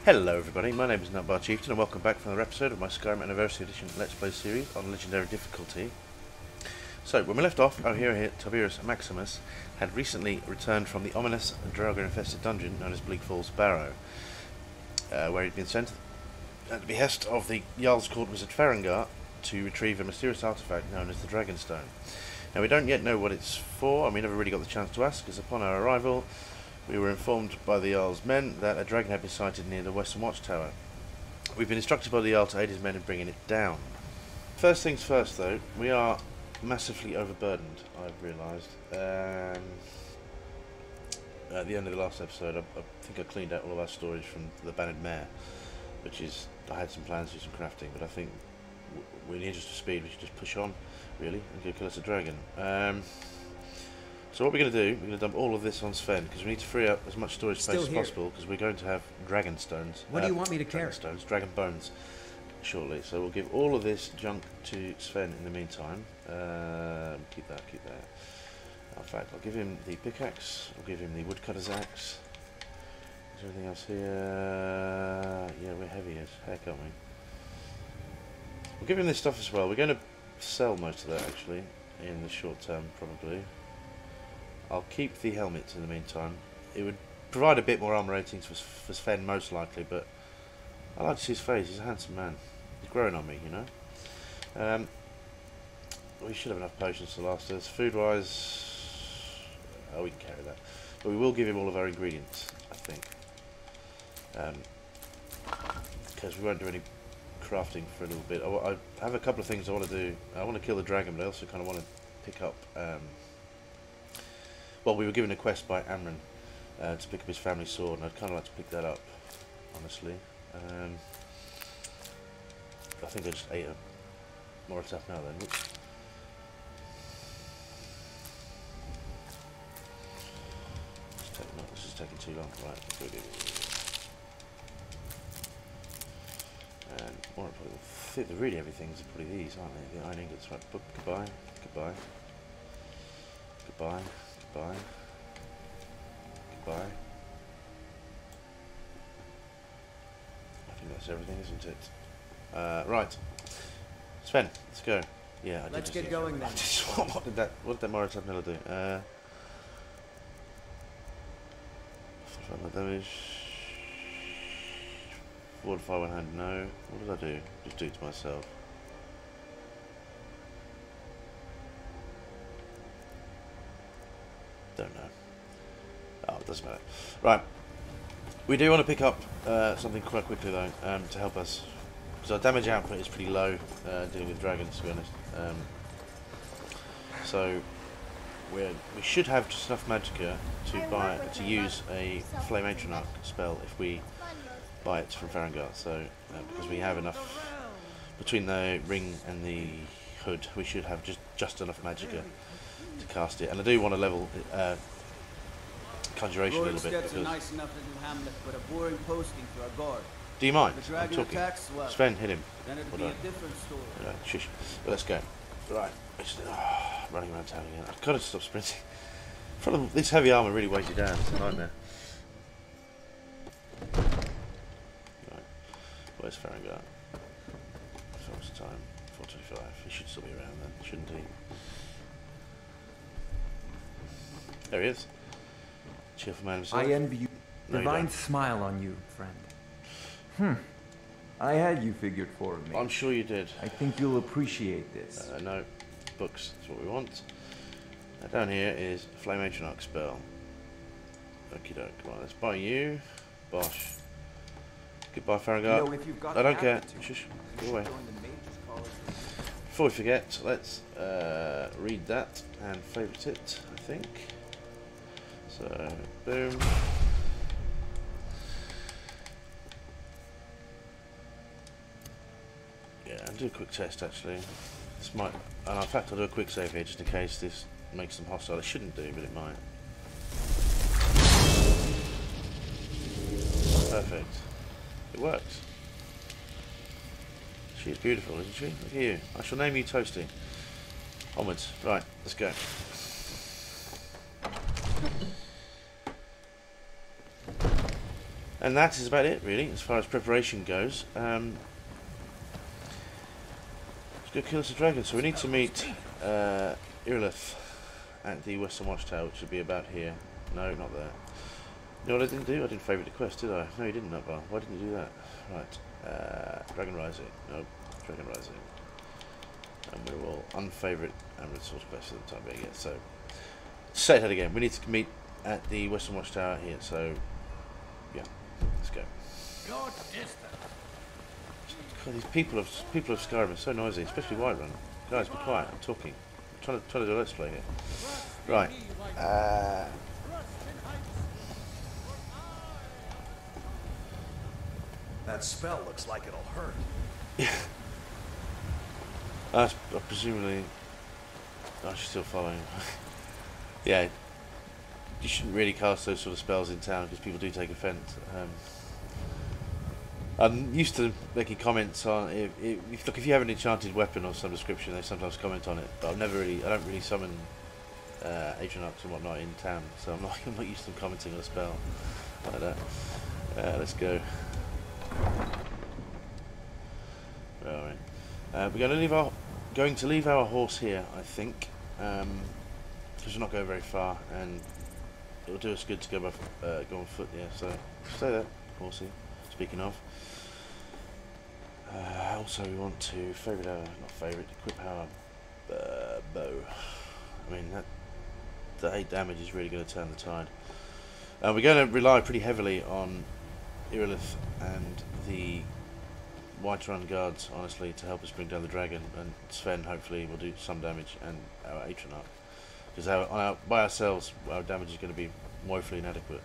Hello everybody, my name is Nutbar Chieftain and welcome back for another episode of my Skyrim Anniversary Edition Let's Play series on Legendary difficulty. So, when we left off, our hero here, Tiberius Maximus, had recently returned from the ominous dragon-infested dungeon known as Bleak Falls Barrow, where he'd been sent at the behest of the Jarl's Court Wizard Farengar to retrieve a mysterious artifact known as the Dragonstone. Now, we don't yet know what it's for, and we never really got the chance to ask, because upon our arrival, we were informed by the Jarl's men that a dragon had been sighted near the Western Watchtower. We've been instructed by the Jarl to aid his men in bringing it down. First things first though, we are massively overburdened, I've realised. At the end of the last episode, I think I cleaned out all of our storage from the Bannered Mare, which is, I had some plans to do some crafting, but I think in the interest of speed we should just push on, really, and go kill us a dragon. So what we're going to do, we're going to dump all of this on Sven, because we need to free up as much storage space as possible, because we're going to have dragon stones. What do you want me to carry? Dragon bones, shortly. So we'll give all of this junk to Sven in the meantime. Keep that. In fact, I'll give him the pickaxe, I'll give him the woodcutter's axe. Is there anything else here? Yeah, we're heavy as heck, aren't we? We'll give him this stuff as well. We're going to sell most of that, actually, in the short term, probably. I'll keep the helmets in the meantime. It would provide a bit more armor ratings for Sven, most likely, but I like to see his face. He's a handsome man. He's growing on me, you know. We should have enough potions to last us. Food-wise, oh, we can carry that. But we will give him all of our ingredients, I think. Because we won't do any crafting for a little bit. I have a couple of things I want to do. I want to kill the dragon, but I also kind of want to pick up... well, we were given a quest by Amron to pick up his family sword, and I'd kind of like to pick that up, honestly. I think I just ate a more stuff now then. Oops. This is taking too long. Right, let's go do this. And more importantly, I think really everything's probably these, aren't they? The iron ingots. Right, goodbye. I think that's everything, isn't it? Right. Sven, let's go. Yeah, I did. Let's get going then. What did that Morris Admiral do? Damage. Fortify one hand, no. What did I do? Just do it to myself. Don't know. Oh, it doesn't matter. Right. We do want to pick up something quite quickly though, to help us, because our damage output is pretty low dealing with dragons, to be honest. So we should have just enough magicka to use a Flame Atronach spell if we buy it from Farengar. So because we have enough between the ring and the hood, we should have just enough magicka to cast it. And I do want to level Conjuration a little bit, because... a nice enough little hamlet, but a boring posting for a guard. Do you mind? The dragon I'm talking. attacks, well, Sven, hit him. Then it'd be a different story. Shush. But let's go. Right. Running around town again. I've got to stop sprinting. This heavy armour really weighs you down. It's a nightmare. Right. Where's Farengar? First time. 4:25. He should still be around then, shouldn't he? There he is. Cheerful man himself. I envy you. No, Divine smile on you, friend. I had you figured for me. I'm sure you did. I think you'll appreciate this. No. Books. That's what we want. Now down here is Flame Atronach spell. Okie doke. Right, let's buy you. Bosh. Goodbye, Farengar. You know, if you've got I don't care. Shush. Go away. Before we forget, let's read that and favourite it, I think. So, boom. Yeah, I'll do a quick test actually. This might, and in fact I'll do a quick save here just in case this makes them hostile. It shouldn't do, but it might. Perfect. It works. She's beautiful, isn't she? Look at you. I shall name you Toasty. Onwards. Right, let's go. And that is about it, really, as far as preparation goes. Let's go kill us a dragon. So we need to meet Irilith at the Western Watchtower, which should be about here. No, not there. You know what I didn't do? I didn't favourite the quest, did I? No, you didn't, Nutbar. Why didn't you do that? Right. Dragon Rising. No, Dragon Rising. And we will unfavourite Amulet Source quest for the time being. Yeah, so, say that again. We need to meet at the Western Watchtower here, so, yeah, let's go. God, these people of Skyrim are so noisy, especially Whiterun. Guys, be quiet, I'm talking. I'm trying to do a let's play here. Right. That spell looks like it'll hurt. Presumably... Oh, she's still following. Yeah. You shouldn't really cast those sort of spells in town because people do take offence. I'm used to making comments on if you have an enchanted weapon of some description, they sometimes comment on it. But I don't really summon Atronach and whatnot in town, so I'm not used to commenting on a spell like that. Let's go. Alright. We're going to leave our horse here, I think, because we're not going very far, and it'll do us good to go on foot. Yeah, so stay there, horsey. Speaking of, also we want to equip our bow. I mean the 8 damage is really going to turn the tide. We're going to rely pretty heavily on Irilith and the Whiterun guards, honestly, to help us bring down the dragon, and Sven hopefully will do some damage, and our Atronach, because by ourselves our damage is going to be woefully inadequate.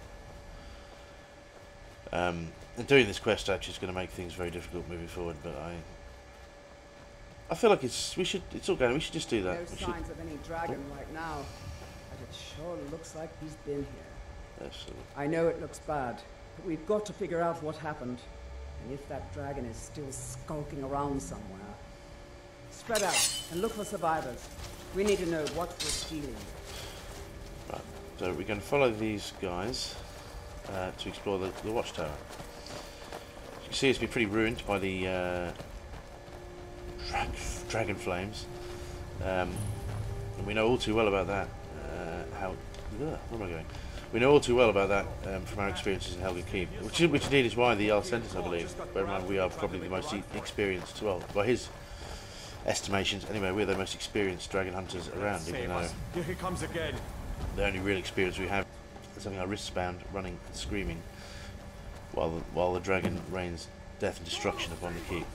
And doing this quest actually is going to make things very difficult moving forward, but I feel like we should just do that. No signs of any dragon right now, but it sure looks like he's been here. Absolutely. I know it looks bad, but we've got to figure out what happened, and if that dragon is still skulking around somewhere. Spread out and look for survivors. We need to know what we're stealing. Right, so we're going to follow these guys to explore the watchtower. As you can see, it's been pretty ruined by the dragon flames, and we know all too well about that. Where am I going? We know all too well about that from our experiences in Helgen Keep, which indeed is why the Jarl sent us, I believe. Bear in mind, we are probably the most experienced, well, by his estimations anyway, we're the most experienced dragon hunters around, even though here he comes again. the only real experience we have is having our wrists bound, running and screaming, while the dragon rains death and destruction upon the keep.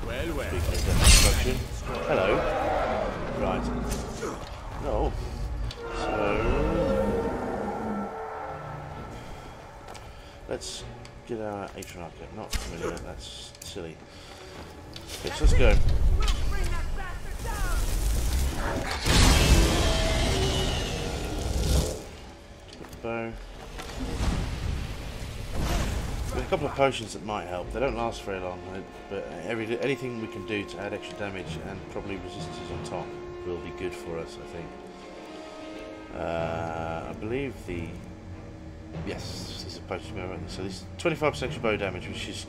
Well. Speaking of death and destruction, hello. Right. No. So let's get our Atronach. Not familiar. That's silly. Yes, let's go. Put the bow. There's a couple of potions that might help. They don't last very long, but anything we can do to add extra damage and probably resistances on top will be good for us, I think. I believe yes, these are potions. So this 25% extra bow damage, which is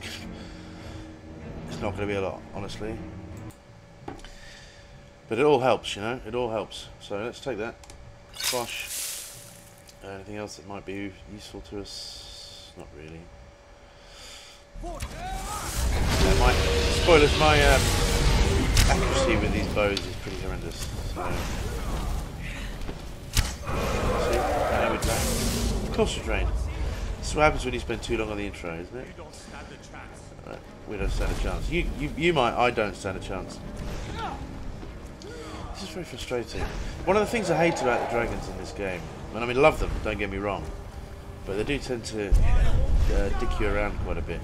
it's not going to be a lot, honestly. But it all helps, you know. It all helps. So let's take that. Bosh. Anything else that might be useful to us? Not really. Spoilers, my accuracy with these bows is pretty horrendous. So. See? Now we're drained. Of course we're drained. This is what happens when you spend too long on the intro, isn't it? Right. We don't stand a chance. You might, I don't stand a chance. This is very frustrating. One of the things I hate about the dragons in this game, and I mean love them, don't get me wrong, but they do tend to dick you around quite a bit.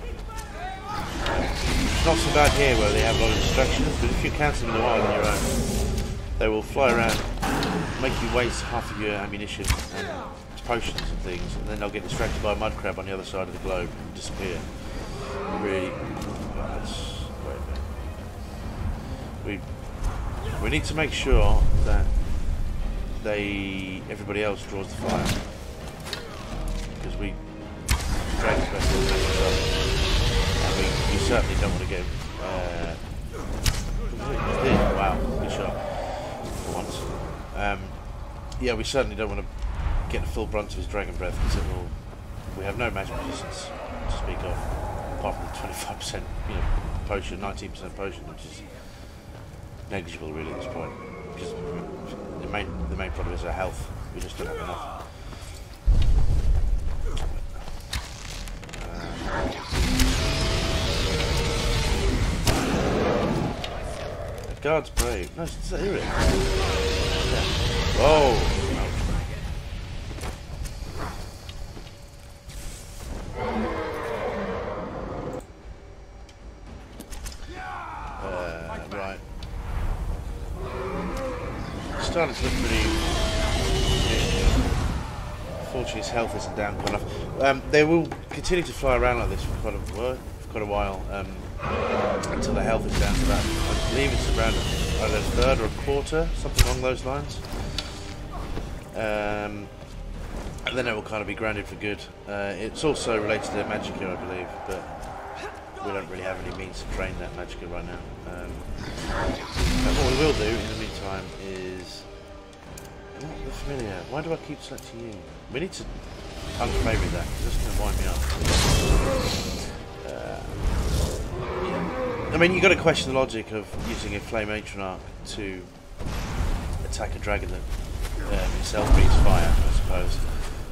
It's not so bad here where they have a lot of distractions, but if you encounter them in the wild on your own, they will fly around, make you waste half of your ammunition and potions and things, and then they'll get distracted by a mud crab on the other side of the globe and disappear. Really, that's quite bad. We need to make sure that everybody else draws the fire, because we dragons certainly don't want to go. Wow, good shot for once. Yeah, we certainly don't want to get the full brunt of his dragon breath because it will. We have no magic resistance to speak of, apart from the 25%, potion, 19% potion, which is negligible really at this point. Because the main problem is our health. We just don't have enough. Guard's brave. No, it's here it is. Yeah. Whoa! Right. Starting to look pretty. Unfortunately, his health isn't down quite enough. They will continue to fly around like this for quite a while. Until the health is down to that. I believe it's around either a third or a quarter, something along those lines. And then it will kind of be grounded for good. It's also related to Magicka, I believe, but we don't really have any means to train that Magicka right now. And what we will do in the meantime is... Not the familiar. Why do I keep selecting you? We need to unfavorite that, because that's going to wind me up. I mean, you've got to question the logic of using a Flame Atronach to attack a dragon that himself breathes fire, I suppose.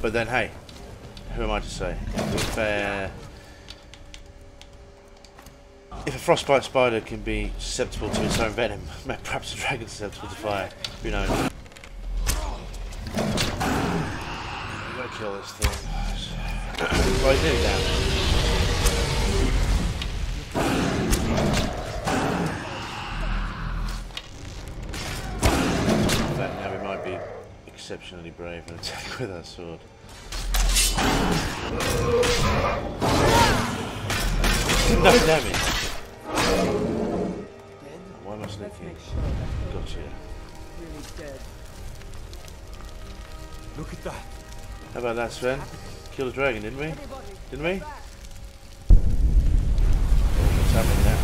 But then, hey, who am I to say? If a frostbite spider can be susceptible to its own venom, perhaps a dragon is susceptible to fire. Who knows? I'm going to kill this thing. Well, he's nearly down. Exceptionally brave and attack with our sword. No damage. Why am I sneaking? Gotcha. Really dead. Look at that. How about that, Sven? Killed a dragon, didn't we? Didn't we? What's happening now?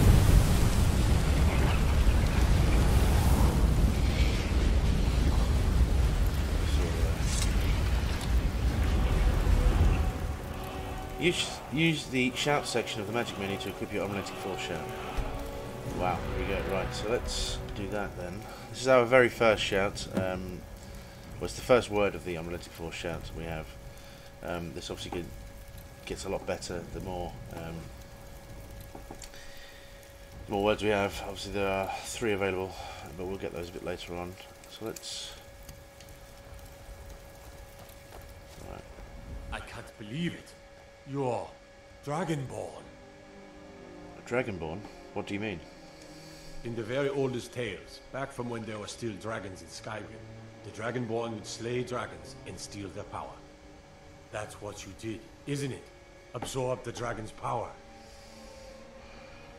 Use the shout section of the magic menu to equip your unrelenting force shout. Wow, here we go. Right, so let's do that then. This is our very first shout. Well, it's the first word of the unrelenting force shout we have. This obviously gets a lot better the more words we have. Obviously there are 3 available, but we'll get those a bit later on. So let's... Right. I can't believe it. You're Dragonborn. Dragonborn? What do you mean? In the very oldest tales, back from when there were still dragons in Skyrim, the Dragonborn would slay dragons and steal their power. That's what you did, isn't it? Absorb the dragon's power.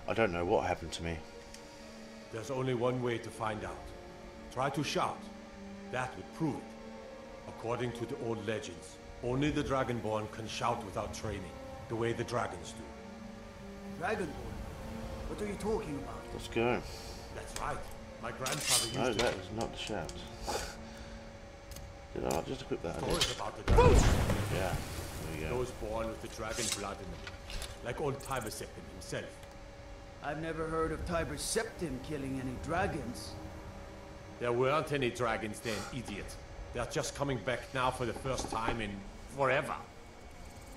I don't know what happened to me. There's only one way to find out. Try to shout. That would prove it. According to the old legends, only the Dragonborn can shout without training, the way the dragons do. Dragonborn? What are you talking about? Let's go. That's right. My grandfather used No, to... that was not the shout. Did I not just equip that? Stories about the dragons. Yeah, there we go. Those born with the dragon blood in them. Like old Tiberius himself. I've never heard of Tiberius Septim killing any dragons. There weren't any dragons then, idiot. They're just coming back now for the first time in forever.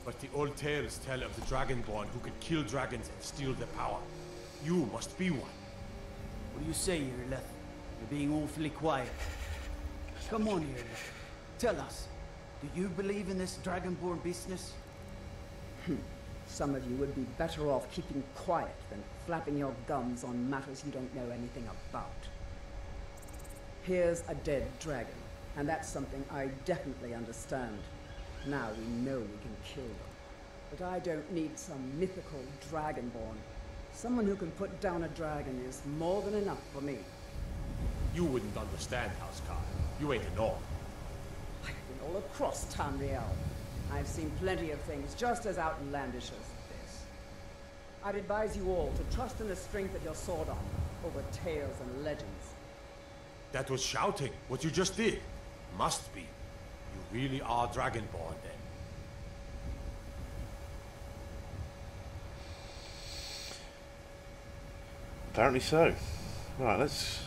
But the old tales tell of the Dragonborn who could kill dragons and steal their power. You must be one. What do you say here, Leth? You're being awfully quiet. Come on here, Leth. Tell us, do you believe in this Dragonborn business? Some of you would be better off keeping quiet than flapping your gums on matters you don't know anything about. Here's a dead dragon, and that's something I definitely understand. Now we know we can kill them. But I don't need some mythical Dragonborn. Someone who can put down a dragon is more than enough for me. You wouldn't understand, Housecar. You ain't a Norn. I've been all across Tamriel. I've seen plenty of things just as outlandish as this. I'd advise you all to trust in the strength of your sword armor over tales and legends. That was shouting, what you just did. Must be. You really are Dragonborn then. Apparently so. Right, let's...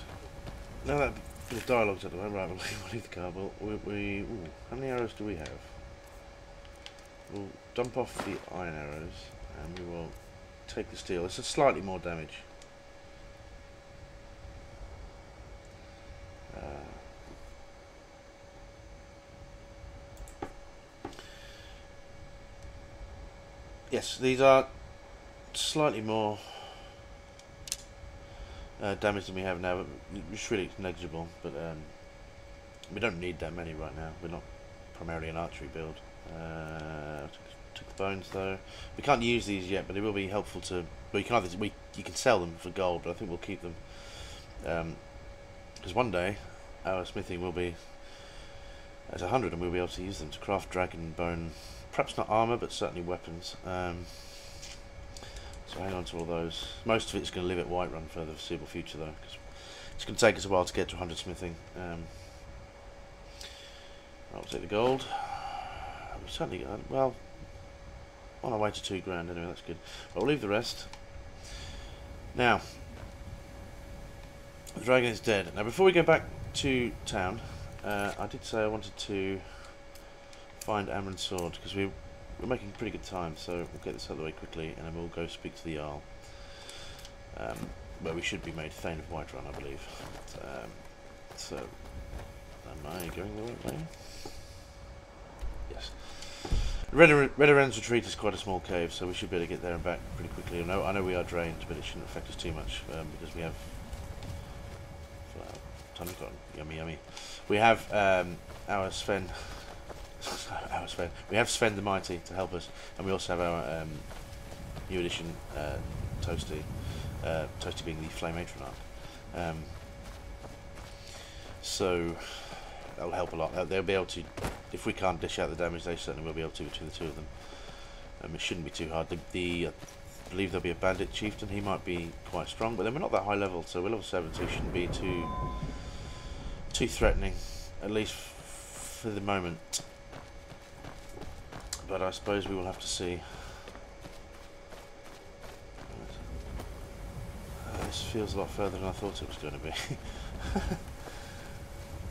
Now that bit of dialogue's at the way, right, we'll leave the car, but ooh, how many arrows do we have? We'll dump off the iron arrows, and we will take the steel. It's a slightly more damage. Yes, these are slightly more damage than we have now, but it's really negligible. But we don't need that many right now. We're not primarily an archery build. Took the bones though. We can't use these yet, but it will be helpful to. Well, you can either you can sell them for gold, but I think we'll keep them because one day our smithing will be at 100, and we'll be able to use them to craft dragon bone. Perhaps not armour, but certainly weapons. So hang on to all those. Most of it's going to live at Whiterun for the foreseeable future, though, because it's going to take us a while to get to 100 smithing. I'll take the gold. We've certainly got, well, on our way to 2 grand anyway. That's good. But we'll leave the rest. Now, the dragon is dead. Now, before we go back to town, I did say I wanted to find Amron's sword, because we're making pretty good time, so we'll get this out of the way quickly, and then we'll go speak to the Jarl, where we should be made Thane of Whiterun, I believe. So, am I going the right way? Yes. Redoran's retreat is quite a small cave, so we should be able to get there and back pretty quickly. I know we are drained, but it shouldn't affect us too much, because we have tons of yummy yummy. We have our Sven. We have Sven the Mighty to help us, and we also have our new edition Toasty. Toasty being the Flame Atronach. So that will help a lot. They'll be able to, if we can't dish out the damage, they certainly will be able to between the two of them. It shouldn't be too hard. I believe there'll be a Bandit Chieftain. He might be quite strong, but then we're not that high level, so we're level 72 shouldn't be too threatening, at least for the moment. But I suppose we will have to see. This feels a lot further than I thought it was going to be.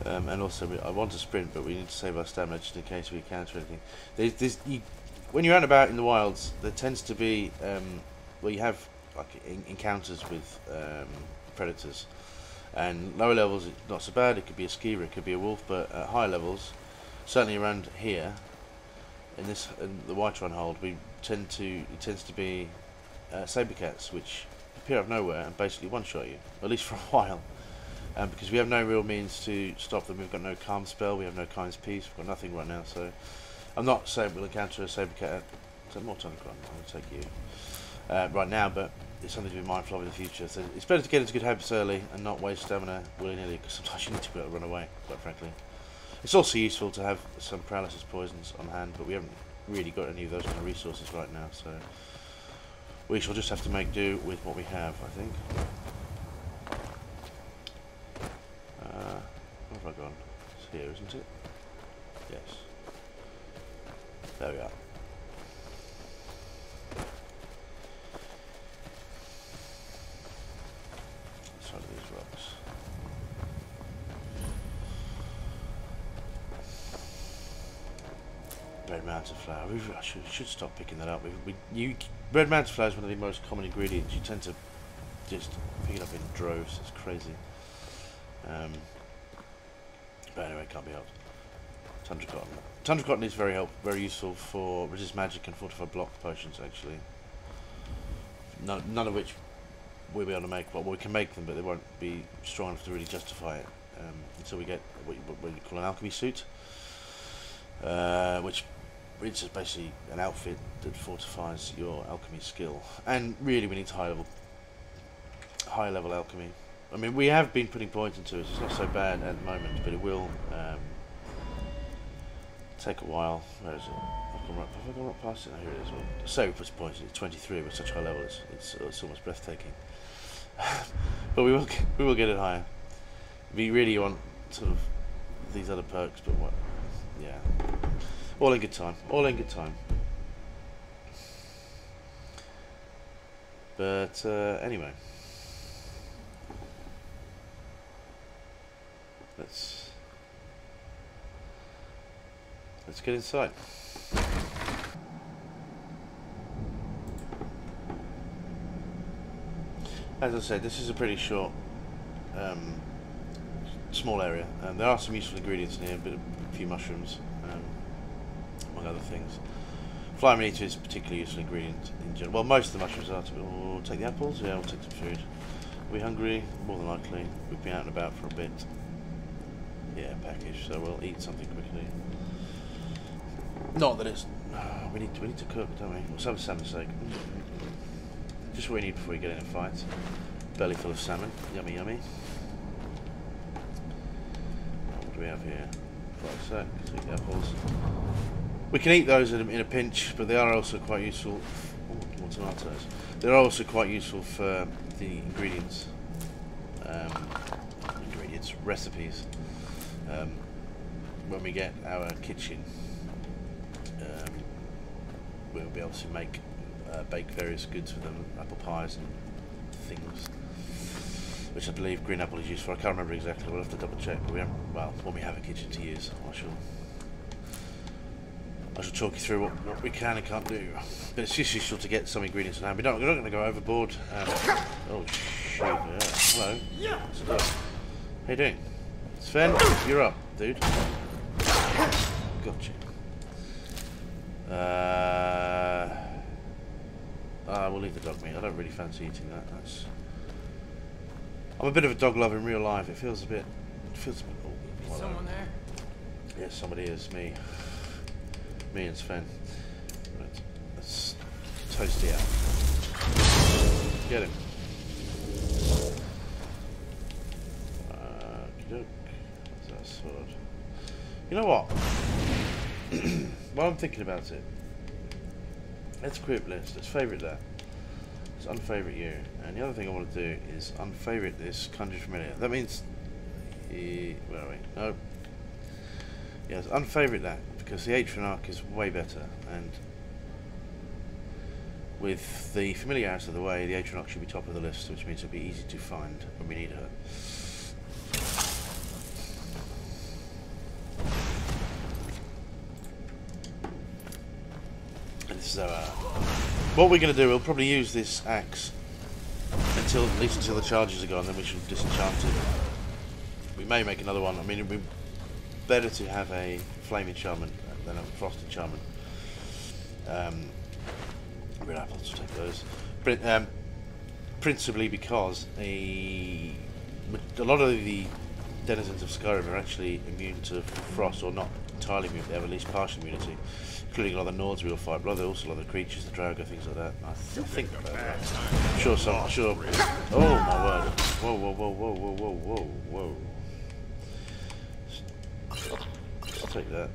And also, I want to sprint, but we need to save our stamina just in case we encounter anything. When you're out and about in the wilds, there tends to be, well, you have like encounters with predators. And lower levels, it's not so bad. It could be a skeever, it could be a wolf, but at higher levels, certainly around here, in the Whiterun hold, it tends to be saber cats, which appear out of nowhere and basically one-shot you, at least for a while, because we have no real means to stop them. We've got no calm spell, we have no kind's peace, we've got nothing right now. So I'm not saying we'll encounter a saber cat. So more time, I'll take you right now, but it's something to be mindful of in the future. So it's better to get into good habits early and not waste stamina willy-nilly, because sometimes you need to be able to run away, quite frankly. It's also useful to have some paralysis poisons on hand, but we haven't really got any of those kind of resources right now, so we shall just have to make do with what we have, I think. Where have I gone? It's here, isn't it? Yes. There we are. Let's hide these rocks. Red Mountain Flower. I should stop picking that up. Red Mountain Flower is one of the most common ingredients. You tend to just pick it up in droves. It's crazy. But anyway, can't be helped. Tundra Cotton. Tundra Cotton is very useful for resist magic and fortify block potions. Actually, none of which we'll be able to make. Well, we can make them, but they won't be strong enough to really justify it until we get what you call an alchemy suit. Which is basically an outfit that fortifies your alchemy skill, and really we need high level alchemy. I mean, we have been putting points into it. It's not so bad at the moment, but it will take a while. Where is it? Have I gone right past it? Oh, here it is. Well, so puts points. It's 23 with such high levels. It's almost breathtaking. But we will get it higher. We really want sort of these other perks, but what? Yeah. All in good time. All in good time. But anyway, let's get inside. As I said, this is a pretty short, small area. There are some useful ingredients in here, a few mushrooms, among other things. Flying meat is a particularly useful ingredient in general. Well, most of the mushrooms are. We'll take the apples. Yeah, we'll take some food. Are we hungry? More than likely. We've been out and about for a bit. Yeah, package. So we'll eat something quickly. Not that it's. We need to cook, don't we? We'll have a salmon steak. Just what we need before we get in a fight. Belly full of salmon. Yummy, yummy. What do we have here? Right, so let's eat the apples. We can eat those in a pinch, but they are also quite useful. More tomatoes. They're also quite useful for the ingredients. Recipes. When we get our kitchen, we'll be able to bake various goods with them, apple pies and things, which I believe green apple is used for. I can't remember exactly. We'll have to double check. But when we have a kitchen to use, I shall talk you through what we can and can't do. But it's just useful to get some ingredients on hand. We're not going to go overboard. Oh shit! Yeah. Hello. What's it doing? How you doing? Sven, you're up, dude. Gotcha. We'll leave the dog meat. I don't really fancy eating that. I'm a bit of a dog lover in real life. It feels a bit. Oh, Someone there? Yes, somebody is. Me and Sven. Right, let's toast it out. Get him. What's that sword? You know what? While I'm thinking about it, let's group list. Let's favourite that. Let's unfavourite you. And the other thing I want to do is unfavourite this Conjure Familiar. That means. Where are we? No. Yes, unfavourite that because the ARNOR is way better, and with the familiar out of the way, the ARNOR should be top of the list, which means it'll be easy to find when we need her. And this is our. What we're going to do, we'll probably use this axe at least until the charges are gone, then we should disenchant it. We may make another one. I mean, it'd be better to have a flame enchantment than a frost enchantment. Red apples, we'll take those. Principally because a lot of the denizens of Skyrim are actually immune to frost, or not entirely immune, they have at least partial immunity, including a lot of the Nords we'll fight, but also a lot of the creatures, the Drago, things like that. I think about that. Sure. Oh my word. Whoa. Let's take that.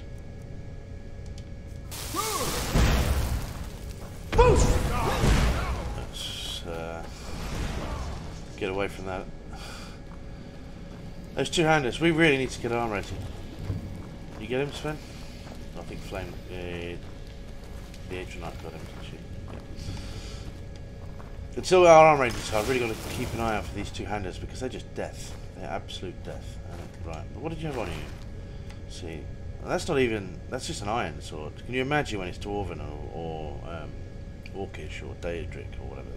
Let's get away from that. Those two-handers, we really need to get arm rating. You get him, Sven? I think Flame, the ARNOR got him, didn't she? Yeah. Until our arm rating is high, I've really got to keep an eye out for these two-handers because they're just death. They're absolute death. Right, but what did you have on you? See, well, that's not even, that's just an iron sword. Can you imagine when it's Dwarven or Orcish or Daedric or whatever?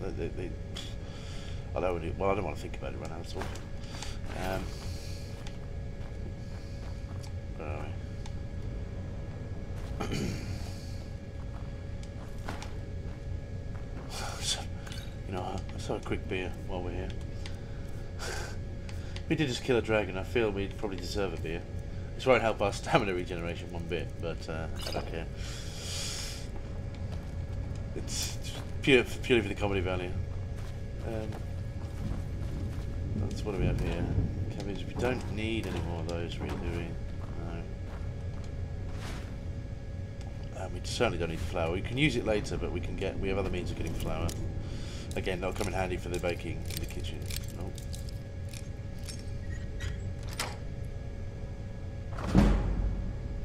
I don't want to think about it right now, that's all. Where are we? You know, let's have a quick beer while we're here. We did just kill a dragon. I feel we'd probably deserve a beer. This won't help our stamina regeneration one bit, but I don't care. It's purely for the comedy value. That's what do we have here? Cabbage. We don't need any more of those, really, do we? No. We certainly don't need the flour. We can use it later, but we have other means of getting flour. Again, that'll come in handy for the baking in the kitchen. Nope.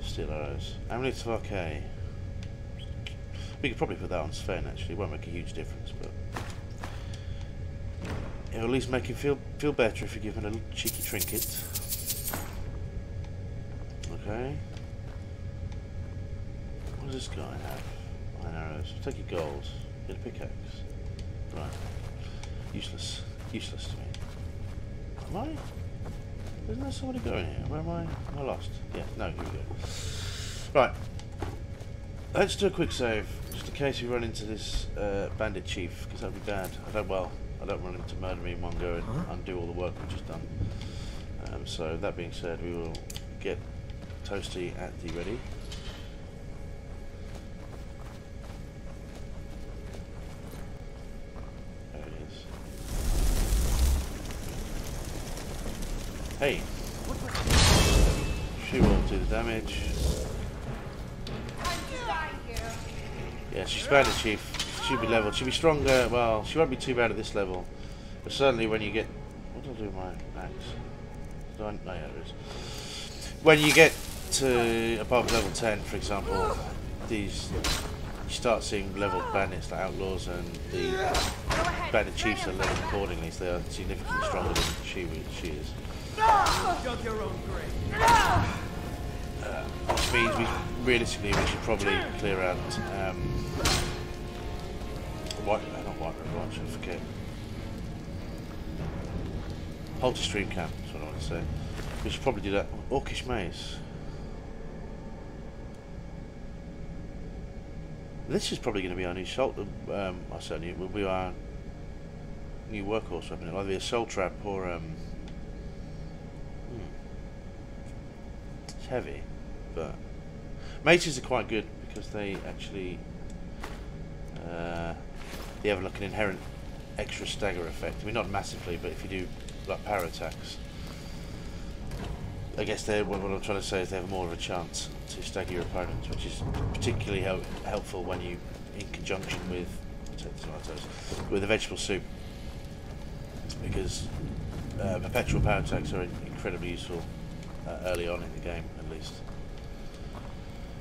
Steel arrows. Amulets of Arcade. We could probably put that on Sven actually. It won't make a huge difference, but it'll at least make him feel better if you give him a little cheeky trinket. Okay. What does this guy have? 9 arrows. I'll take your gold. Get a pickaxe. Right. Useless. Useless to me. Am I? Isn't there somebody going here? Where am I? Am I lost? Yeah, no, here we go. Right. Let's do a quick save, just in case we run into this bandit chief, because that would be bad. I don't want him to murder me in one go and undo all the work we've just done. So, that being said, we will get Toasty at the ready. There it is. Hey! She will do the damage. Yeah, she's bandit chief. She'll be leveled. She'll be stronger. Well, she won't be too bad at this level. But certainly when you get... What do I do with my axe? No, yeah, there it is. When you get to above level 10, for example, you start seeing leveled bandits like outlaws, and the bandit chiefs are leveled accordingly, so they are significantly stronger than she is. Which means realistically we should probably clear out not White River, I forget. Halter Stream Camp, that's what I want to say. We should probably do that. Orcish Maze. This is probably going to be our new I certainly it will be our new workhorse weapon. It'll either be a soul trap or it's heavy, but maces are quite good because they actually they have like an inherent extra stagger effect. I mean, not massively, but if you do like power attacks, I guess what I'm trying to say is they have more of a chance to stagger your opponents, which is particularly helpful when you, in conjunction with a vegetable soup, because perpetual power attacks are incredibly useful early on in the game, at least.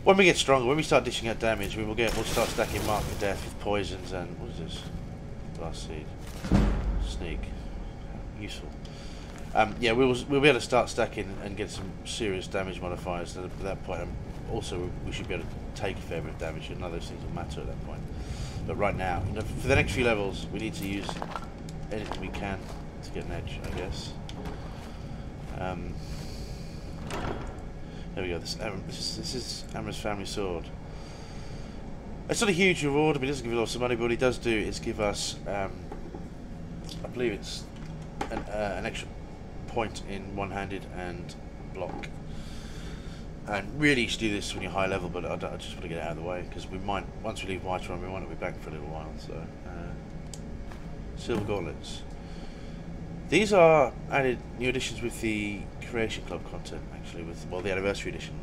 When we get stronger, when we start dishing out damage, we'll start stacking Mark for Death with poisons and what is this? Blast Seed, Sneak, useful. Yeah, we'll be able to start stacking and get some serious damage modifiers. And at that point, also we should be able to take a fair bit of damage, and none of those things will matter at that point. But right now, for the next few levels, we need to use anything we can to get an edge, I guess. There we go. This is Amra's family sword. It's not a huge reward. I mean, it doesn't give us lots of money, but what it does do is give us, I believe it's an extra point in one-handed and block. And really, you should do this when you're high level, but I just want to get it out of the way because we might, once we leave Whiterun, we might not be back for a little while. So, silver gauntlets. These are added new additions with the Creation Club content, actually, with the anniversary edition.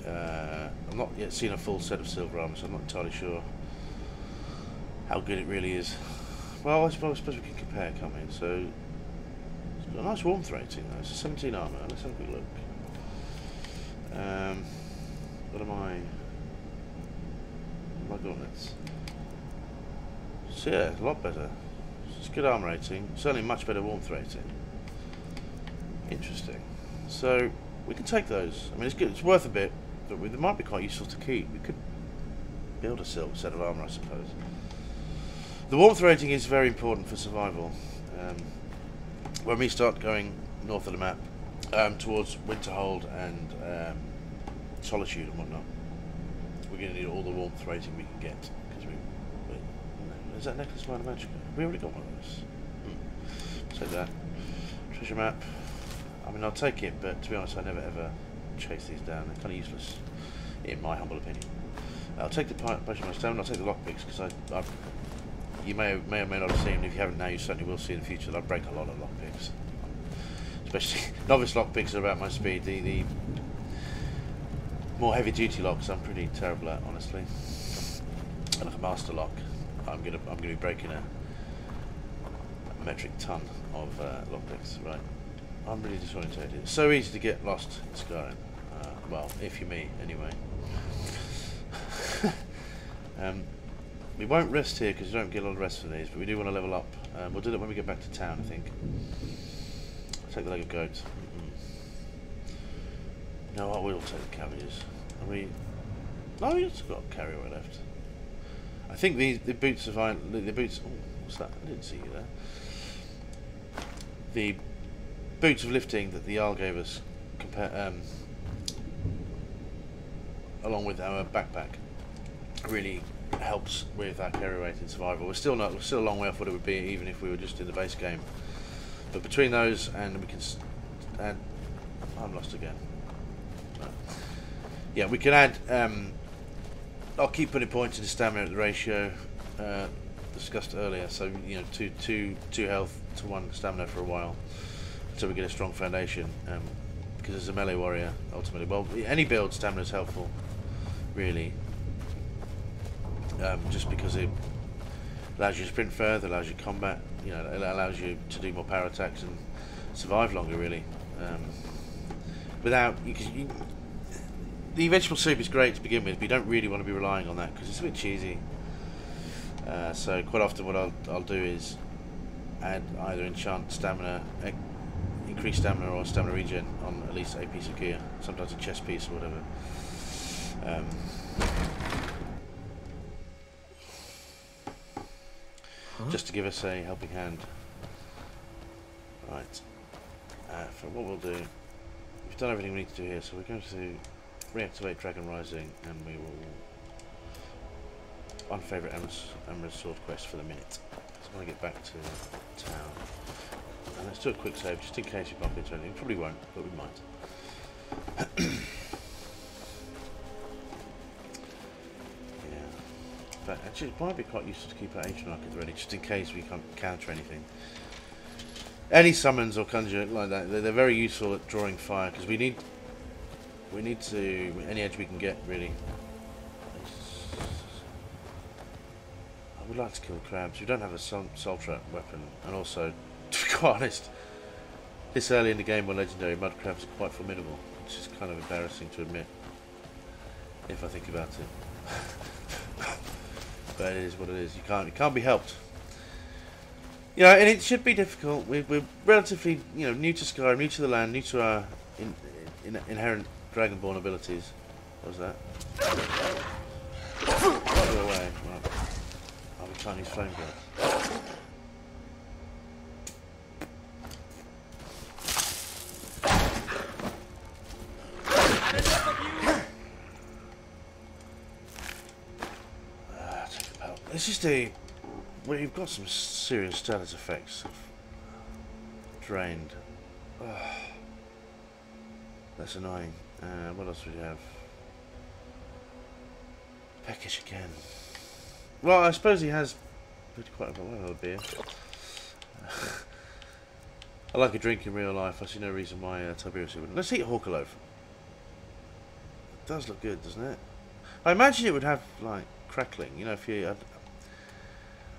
I've not yet seen a full set of silver armor, so I'm not entirely sure how good it really is. Well, I suppose we can compare, can't we? So, it's got a nice warmth rating though. It's a 17 armor. Let's have a quick look. What am I? My gauntlets. So yeah, it's a lot better. It's good armor rating. Certainly much better warmth rating. Interesting. So we can take those. I mean, it's good. It's worth a bit, but they might be quite useful to keep. We could build a silver set of armor, I suppose. The warmth rating is very important for survival. When we start going north of the map, towards Winterhold and Solitude and whatnot, we're going to need all the warmth rating we can get. Because is that necklace Minor Magica? We already got one of those. Take that. Treasure map. I mean, I'll take it, but to be honest, I never ever chase these down. They're kind of useless, in my humble opinion. I'll take the potion of stone. I'll take the lockpicks because you may or may not have seen. If you haven't now, you certainly will see in the future that I break a lot of lockpicks. Especially novice lockpicks are about my speed. more heavy duty locks I'm pretty terrible at, honestly. And like a master lock, I'm gonna be breaking a metric ton of lockpicks, right? I'm really disorientated. It's so easy to get lost in Skyrim. Well, if you're me, anyway. We won't rest here because we don't get a lot of rest for these, but we do want to level up. We'll do that when we get back to town, I think. Take the leg of goat. No, I will take the carriers. Are we? No, we've just got a carrier left. I think the boots of iron. The boots. Oh, what's that? I didn't see you there. The boots of lifting that the Jarl gave us, along with our backpack, really helps with our carry rate in survival. We're still a long way off what it would be even if we were just in the base game. But between those and we can add. I'm lost again. Yeah, we can add. I'll keep putting points into stamina at the ratio discussed earlier. So you know, two health to 1 stamina for a while until we get a strong foundation. Because as a melee warrior, ultimately, well, any build stamina is helpful, really. Just because it allows you to sprint further, allows you combat. You know, it allows you to do more power attacks and survive longer, really. The vegetable soup is great to begin with, but you don't really want to be relying on that because it's a bit cheesy. So quite often what I'll do is add either enchant stamina, increase stamina, or stamina regen on at least a piece of gear, sometimes a chest piece or whatever. Just to give us a helping hand. Right. For what we'll do, we've done everything we need to do here, so we're going to reactivate Dragon Rising, and we will unfavourite Emerald Sword quest for the minute. So I want to get back to town, and let's do a quick save just in case we bump into anything. We probably won't, but we might. Yeah, but actually it might be quite useful to keep our ancient archers ready just in case we can't counter anything. Any summons or conjure like that, they're very useful at drawing fire because we need to any edge we can get, really. I would like to kill crabs. We don't have a soul trap weapon, and also, to be quite honest, this early in the game where legendary mud crabs are quite formidable, which is kind of embarrassing to admit if I think about it. But it is what it is. It can't be helped. You know, and it should be difficult. We're relatively, you know, new to Skyrim, new to the land, new to our inherent Dragonborn abilities. What was that? Go away. Right. I'll be Chinese flame guard. It's just well, you've got some serious status effects. Drained. That's annoying. What else do we have? Peckish again. Well, I suppose he has quite a lot of beer. I like a drink in real life. I see no reason why Tiberius wouldn't. Let's eat a Hawker loaf. It does look good, doesn't it? I imagine it would have like crackling. You know, if you had.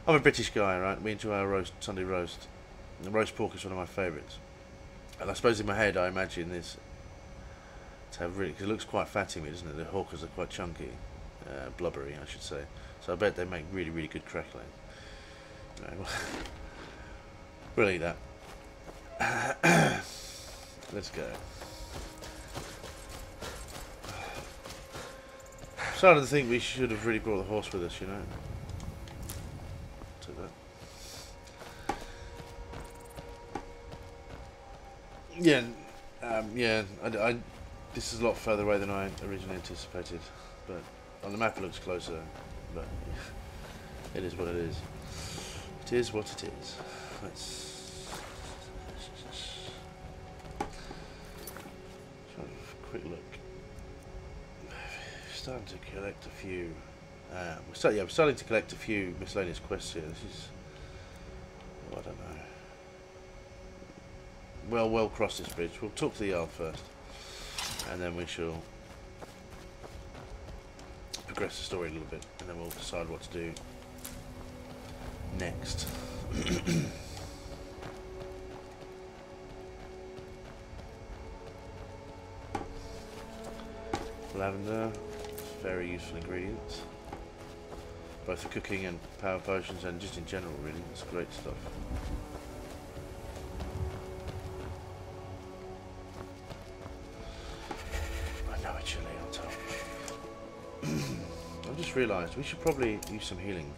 I'm a British guy, right? We enjoy our Sunday roast. And roast pork is one of my favourites. And I suppose in my head I imagine this to have really, because it looks quite fatty, doesn't it? The hawkers are quite chunky, blubbery, I should say. So I bet they make really, really good crackling. Right, we'll eat that. Let's go. I'm starting to think we should have really brought the horse with us, you know. Take that. Yeah, yeah. This is a lot further away than I originally anticipated, but on the map it looks closer. But it is what it is. It is what it is. Let's have a quick look. Starting to collect a few. We're starting to collect a few miscellaneous quests here. This is, I don't know. We'll cross this bridge. We'll talk to the Jarl first, and then we shall progress the story a little bit, and then we'll decide what to do next. Lavender, very useful ingredients, both for cooking and power potions, and just in general, really. It's great stuff. I know it's chilly on top. I just realised we should probably use some healing.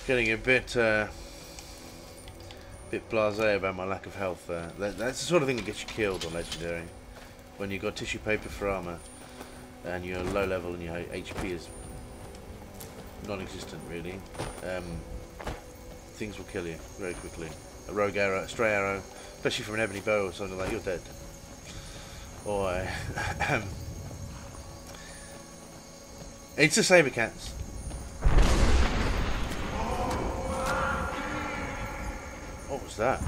Getting a bit blasé about my lack of health there. That's the sort of thing that gets you killed on Legendary. When you've got tissue paper for armour and you're low level and your HP is non-existent really. Things will kill you very quickly. A rogue arrow, a stray arrow, especially from an ebony bow or something like, you're dead. Or it's the saber cats. What was that?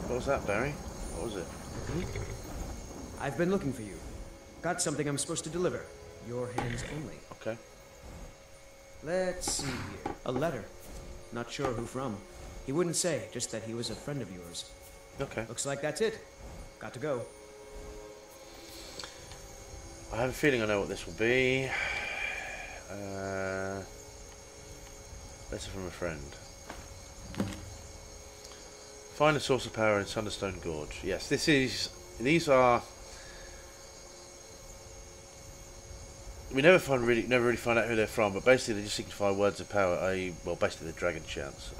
What was that, Barry? What was it? I've been looking for you. Got something I'm supposed to deliver. Your hands only. Okay. Let's see here. A letter. Not sure who from. He wouldn't say, just that he was a friend of yours. Okay. Looks like that's it. Got to go. I have a feeling I know what this will be. Letter from a friend. Find a source of power in Sunderstone Gorge. Yes, these are. We never really find out who they're from, but basically they just signify words of power. Well, basically they're dragon shouts.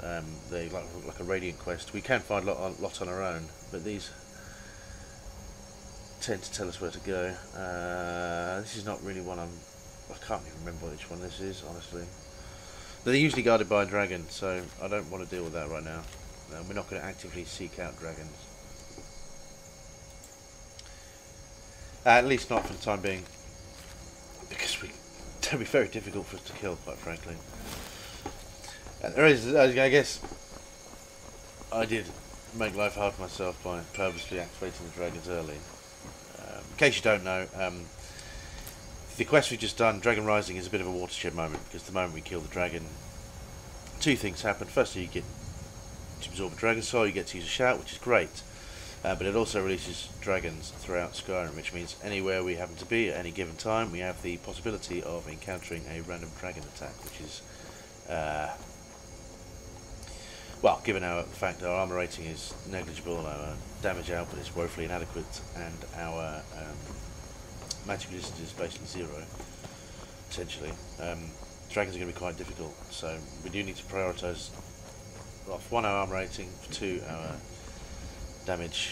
They like a radiant quest. We can find a lot on our own, but these tend to tell us where to go. This is not really one I can't even remember which one this is, honestly. They're usually guarded by a dragon, so I don't want to deal with that right now. We're not going to actively seek out dragons. At least not for the time being. Because they'll be very difficult for us to kill, quite frankly. And there is, I guess, I did make life hard for myself by purposely activating the dragons early. In case you don't know, the quest we've just done, Dragon Rising, is a bit of a watershed moment, because the moment we kill the dragon, two things happen. Firstly, you get to absorb a dragon soul, you get to use a shout, which is great, but it also releases dragons throughout Skyrim, which means anywhere we happen to be at any given time, we have the possibility of encountering a random dragon attack, which is, well, given the fact that our armor rating is negligible, our damage output is woefully inadequate, and our magic resistance is basically zero, essentially, dragons are going to be quite difficult, so we do need to prioritise off 1 our armor rating, 2 our damage.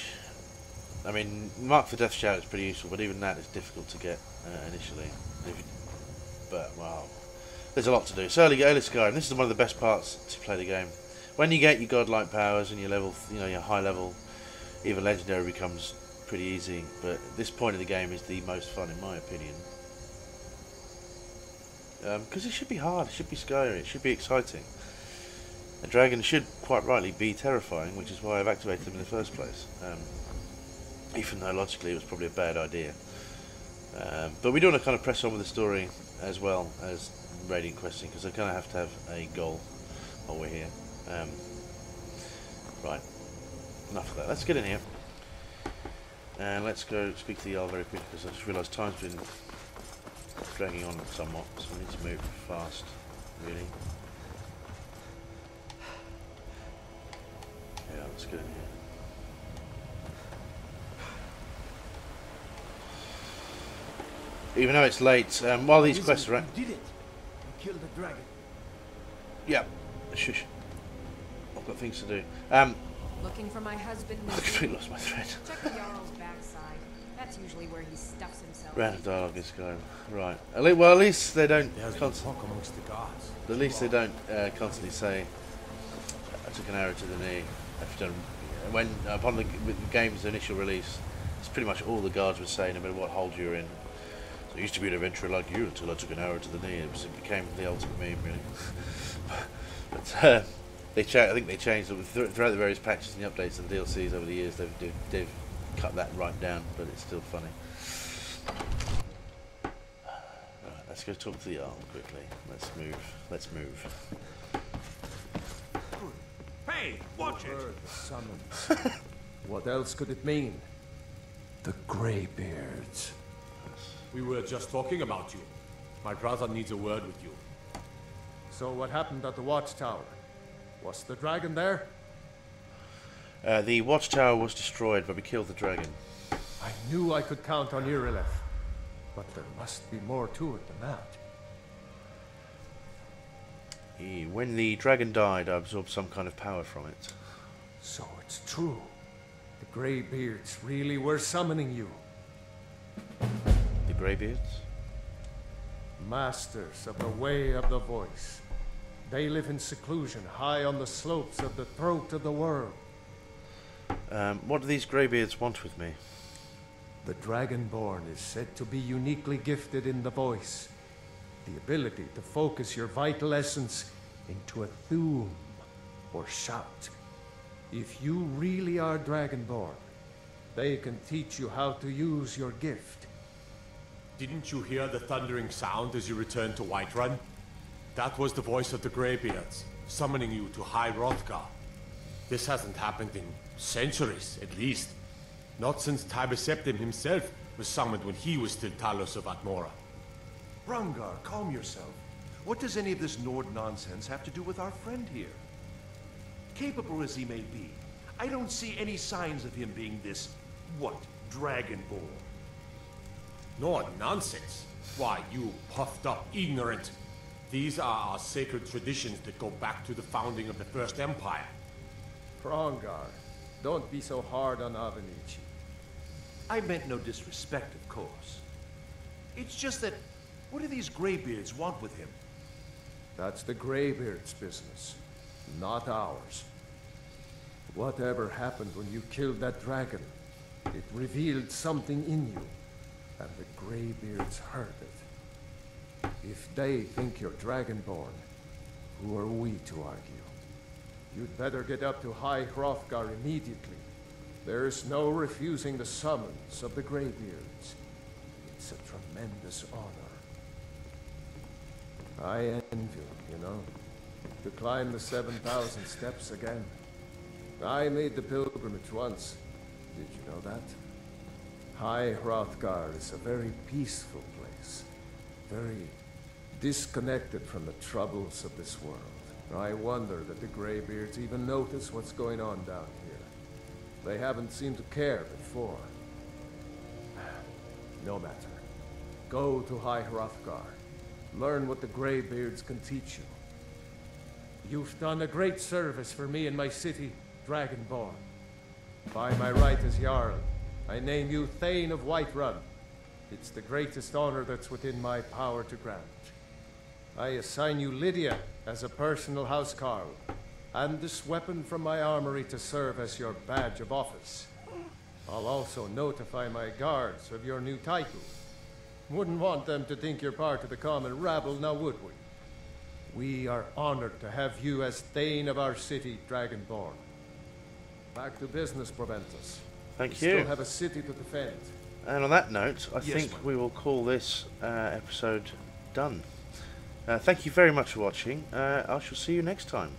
I mean, Mark for Death Shout is pretty useful, but even that is difficult to get initially. But wow, there's a lot to do. So early Skyrim, this is one of the best parts to play the game. When you get your godlike powers and your level, your high level, even legendary becomes pretty easy. But this point of the game is the most fun, in my opinion, because it should be hard. It should be scary. It should be exciting. A dragon should, quite rightly, be terrifying, which is why I've activated them in the first place. Even though logically it was probably a bad idea. But we do want to kind of press on with the story as well as raiding questing, because I kind of have to have a goal while we're here. Right, enough of that. Let's get in here. And let's go speak to the Jarl very quickly, because I just realised time's been dragging on somewhat, so we need to move fast, really. Yeah, let's get in here. Even though it's late, while these quests are... You did it! You killed the dragon. Yeah, shush. I've got things to do. Looking for my husband. I completely lost my thread. Check the Jarl's backside. That's usually where he stuffs himself. Random dialogue is going right. Well, at least they don't. There's been talk amongst the guards. At least they don't constantly say, "I took an arrow to the knee." When upon the game's initial release, it's pretty much all the guards would say, no matter what hold you're in. So I used to be an adventurer like you until I took an arrow to the knee. It became the ultimate meme, really. But I think they changed it throughout the various patches and the updates and DLCs over the years. They've cut that right down, but it's still funny. Right, let's go talk to the Arm quickly. Let's move. Hey, watch it! The summons. What else could it mean? The Greybeards. We were just talking about you. My brother needs a word with you. So what happened at the watchtower? Was the dragon there? The watchtower was destroyed, but we killed the dragon. I knew I could count on Irileth, but there must be more to it than that. When the dragon died, I absorbed some kind of power from it. So it's true. The Greybeards really were summoning you. The Greybeards? Masters of the Way of the Voice. They live in seclusion, high on the slopes of the throat of the world. What do these Greybeards want with me? The Dragonborn is said to be uniquely gifted in the voice. The ability to focus your vital essence into a thum, or shout. If you really are Dragonborn, they can teach you how to use your gift. Didn't you hear the thundering sound as you returned to Whiterun? That was the voice of the Greybeards, summoning you to High Hrothgar. This hasn't happened in centuries, at least. Not since Tiberius Maximus himself was summoned when he was still Talos of Atmora. Brungar, calm yourself. What does any of this Nord nonsense have to do with our friend here? Capable as he may be, I don't see any signs of him being this, Dragonborn. No nonsense. Why, you puffed up ignorant. These are our sacred traditions that go back to the founding of the First Empire. Frongar, don't be so hard on Avenici. I meant no disrespect, of course. It's just that, what do these Greybeards want with him? That's the Greybeards' business, not ours. Whatever happened when you killed that dragon, it revealed something in you, and the Greybeards heard it. If they think you're Dragonborn, who are we to argue? You'd better get up to High Hrothgar immediately. There's no refusing the summons of the Greybeards. It's a tremendous honor. I envy, to climb the 7,000 steps again. I made the pilgrimage once. Did you know that? High Hrothgar is a very peaceful place. Very disconnected from the troubles of this world. I wonder that the Greybeards even notice what's going on down here. They haven't seemed to care before. No matter. Go to High Hrothgar. Learn what the Greybeards can teach you. You've done a great service for me and my city, Dragonborn. By my right as Jarl, I name you Thane of Whiterun. It's the greatest honor that's within my power to grant. I assign you Lydia as a personal housecarl, and this weapon from my armory to serve as your badge of office. I'll also notify my guards of your new title. Wouldn't want them to think you're part of the common rabble, now would we? We are honored to have you as Thane of our city, Dragonborn. Back to business, Proventus. Thank we you. Still have a city to defend. And on that note, I think we will call this episode done. Thank you very much for watching. I shall see you next time.